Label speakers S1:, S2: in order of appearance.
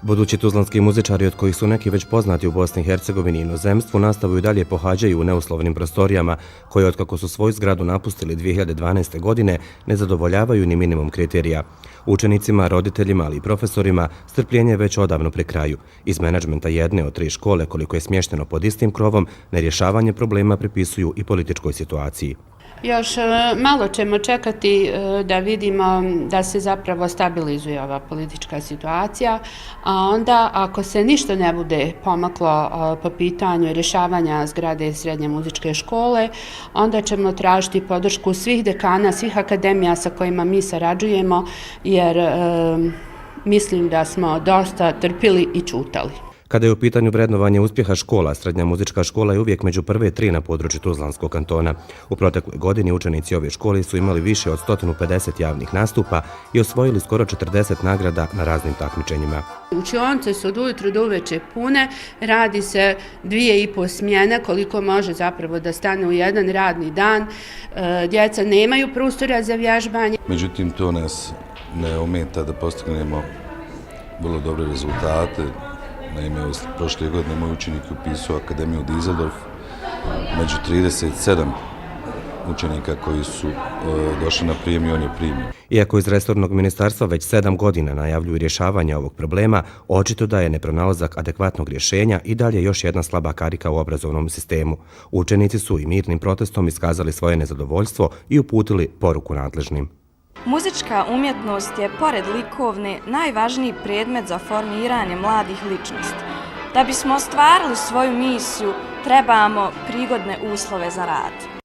S1: Budući tuzlanski muzičari, od kojih su neki već poznati u Bosni i Hercegovini i inozemstvu, nastavu i dalje pohađaju u neuslovnim prostorijama, koje, otkako su svoju zgradu napustili 2012. godine, ne zadovoljavaju ni minimum kriterija. Učenicima, roditeljima, ali i profesorima strpljenje je već odavno pri kraju. Iz menadžmenta jedne od 3 škole, koliko je smješteno pod istim krovom, nerješavanje problema pripisuju i političkoj situaciji.
S2: Još malo ćemo čekati da vidimo da se zapravo stabilizuje ova politička situacija, a onda ako se ništa ne bude pomaklo po pitanju rješavanja zgrade srednje muzičke škole, onda ćemo tražiti podršku svih dekana, svih akademija sa kojima mi sarađujemo, jer mislim da smo dosta trpili i čutali.
S1: Kada je u pitanju vrednovanje uspjeha škola, srednja muzička škola je uvijek među prve 3 na području Tuzlanskog kantona. U protekloj godini učenici ove škole su imali više od 150 javnih nastupa i osvojili skoro 40 nagrada na raznim takmičenjima.
S2: Učionice su od ujutro do uveče pune, radi se 2,5 smjene, koliko može zapravo da stane u jedan radni dan. Djeca nemaju prostora za vježbanje.
S3: Međutim, to nas ne ometa da postignemo vrlo dobre rezultate. Naime, prošle godine moj učenik je upisao Akademiju Dizeldorf među 37 učenika koji su došli na prijem i on je primjen.
S1: Iako iz resornog ministarstva već 7 godina najavljuju rješavanje ovog problema, očito da je nepronalazak adekvatnog rješenja i dalje još jedna slaba karika u obrazovnom sistemu. Učenici su i mirnim protestom iskazali svoje nezadovoljstvo i uputili poruku nadležnim.
S4: Muzička umjetnost je, pored likovne, najvažniji predmet za formiranje mladih ličnosti. Da bismo ostvarili svoju misiju, trebamo prigodne uslove za rad.